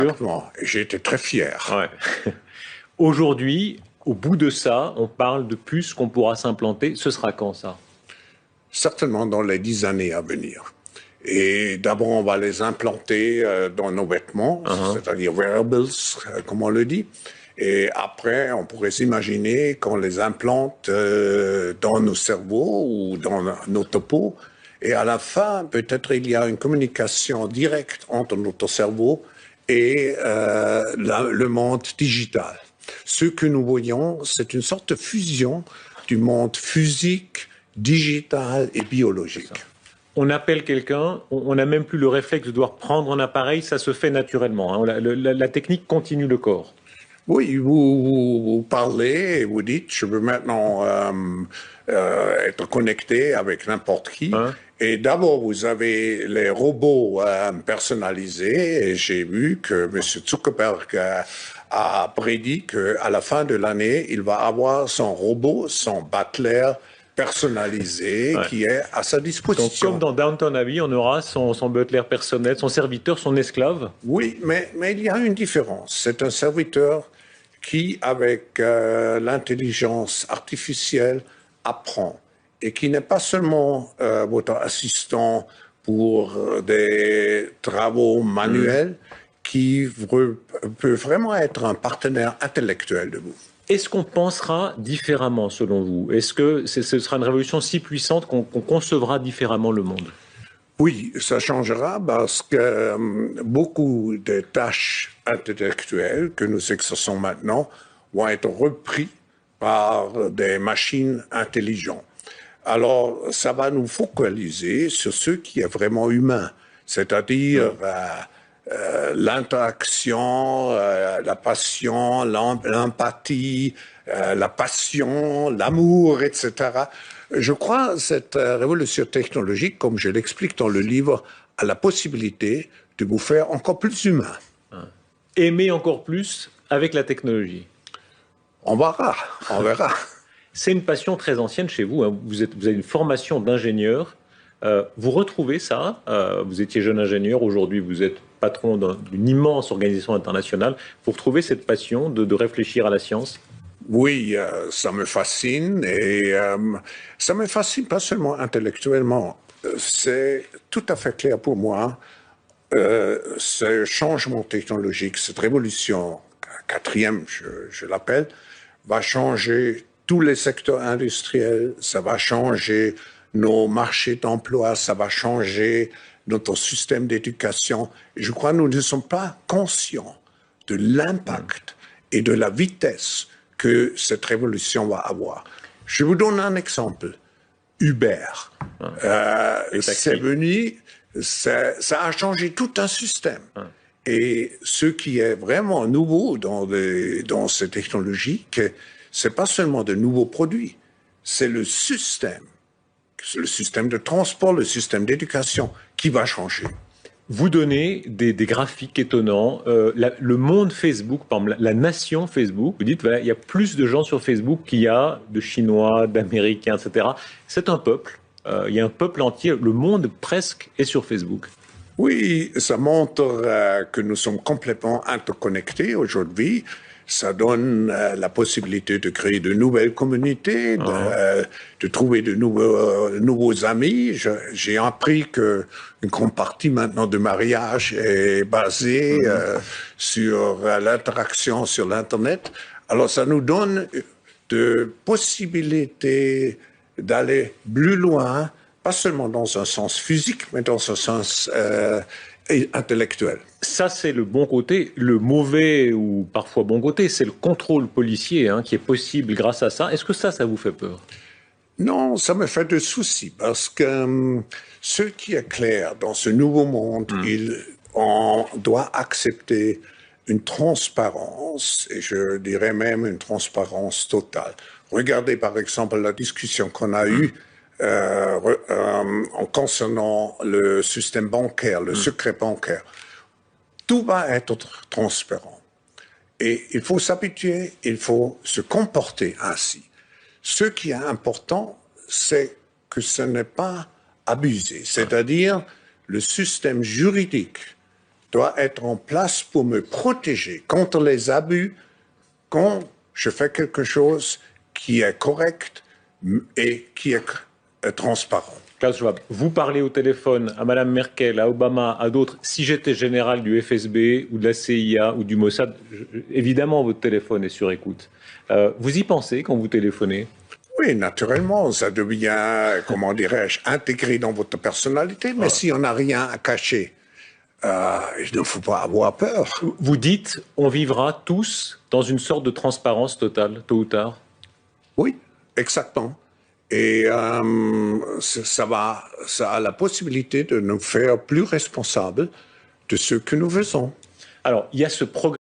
Exactement. J'ai été très fier. Ouais. Aujourd'hui, au bout de ça, on parle de puces qu'on pourra s'implanter. Ce sera quand ça? Certainement dans les 10 années à venir. Et d'abord, on va les implanter dans nos vêtements, c'est-à-dire wearables, comme on le dit. Et après, on pourrait s'imaginer qu'on les implante dans nos cerveaux ou dans notre peau. Et à la fin, peut-être il y a une communication directe entre notre cerveau et le monde digital. Ce que nous voyons, c'est une sorte de fusion du monde physique, digital et biologique. On appelle quelqu'un, on n'a même plus le réflexe de devoir prendre un appareil, ça se fait naturellement. Hein. La technique continue le corps. Oui, vous parlez et vous dites, je veux maintenant être connecté avec n'importe qui. Hein? Et d'abord, vous avez les robots personnalisés. Et j'ai vu que M. Zuckerberg a prédit qu'à la fin de l'année, il va avoir son robot, son butler personnalisé qui est à sa disposition. Donc, comme dans Downton Abbey, on aura son butler personnel, son serviteur, son esclave. Oui, mais il y a une différence. C'est un serviteur qui, avec l'intelligence artificielle, apprend et qui n'est pas seulement votre assistant pour des travaux manuels, qui peut vraiment être un partenaire intellectuel de vous. Est-ce qu'on pensera différemment selon vous? Est-ce que ce sera une révolution si puissante qu'on concevra différemment le monde? Oui, ça changera parce que beaucoup de tâches intellectuelles que nous exerçons maintenant vont être reprises par des machines intelligentes. Alors, ça va nous focaliser sur ce qui est vraiment humain, c'est-à-dire l'interaction, la passion, l'empathie, la passion, l'amour, etc. Je crois que cette révolution technologique, comme je l'explique dans le livre, a la possibilité de vous faire encore plus humain. Aimer encore plus avec la technologie. On verra, on verra. C'est une passion très ancienne chez vous. Hein. Vous avez une formation d'ingénieur. Vous retrouvez ça. Vous étiez jeune ingénieur. Aujourd'hui, vous êtes patron d'une immense organisation internationale. Vous retrouvez cette passion de réfléchir à la science? Oui, ça me fascine et ça me fascine pas seulement intellectuellement. C'est tout à fait clair pour moi. Ce changement technologique, cette révolution quatrième, je l'appelle, va changer tous les secteurs industriels, ça va changer nos marchés d'emploi, ça va changer notre système d'éducation. Je crois que nous ne sommes pas conscients de l'impact et de la vitesse que cette révolution va avoir. Je vous donne un exemple. Uber. C'est venu, ça a changé tout un système. Et ce qui est vraiment nouveau dans ces technologies, c'est pas seulement de nouveaux produits, c'est le système de transport, le système d'éducation qui va changer. Vous donnez des graphiques étonnants. Le monde Facebook, par exemple, la nation Facebook, vous dites, voilà, il y a plus de gens sur Facebook qu'il y a de Chinois, d'Américains, etc. C'est un peuple. Il y a un peuple entier. Le monde presque est sur Facebook. Oui, ça montre que nous sommes complètement interconnectés aujourd'hui. Ça donne la possibilité de créer de nouvelles communautés, de trouver de nouveaux amis. J'ai appris qu'une grande partie maintenant de mariage est basée sur l'interaction sur l'Internet. Alors ça nous donne de possibilités d'aller plus loin, pas seulement dans un sens physique, mais dans un sens intellectuel. Ça, c'est le bon côté. Le mauvais ou parfois bon côté, c'est le contrôle policier qui est possible grâce à ça. Est-ce que ça vous fait peur? Non, ça me fait de soucis parce que ce qui est clair dans ce nouveau monde, on doit accepter une transparence, et je dirais même une transparence totale. Regardez par exemple la discussion qu'on a eue en concernant le système bancaire, le secret bancaire. Tout va être transparent. Et il faut s'habituer, il faut se comporter ainsi. Ce qui est important, c'est que ce n'est pas abusé. C'est-à-dire, le système juridique doit être en place pour me protéger contre les abus quand je fais quelque chose qui est correct et qui est transparent. Klaus Schwab, vous parlez au téléphone à Madame Merkel, à Obama, à d'autres. Si j'étais général du FSB ou de la CIA ou du Mossad, évidemment votre téléphone est sur écoute. Vous y pensez quand vous téléphonez? Oui, naturellement, ça devient, comment dirais-je, intégré dans votre personnalité, mais si on n'a rien à cacher, il ne faut pas avoir peur. Vous dites, on vivra tous dans une sorte de transparence totale, tôt ou tard? Oui, exactement. Et ça a la possibilité de nous faire plus responsables de ce que nous faisons. Alors, il y a ce programme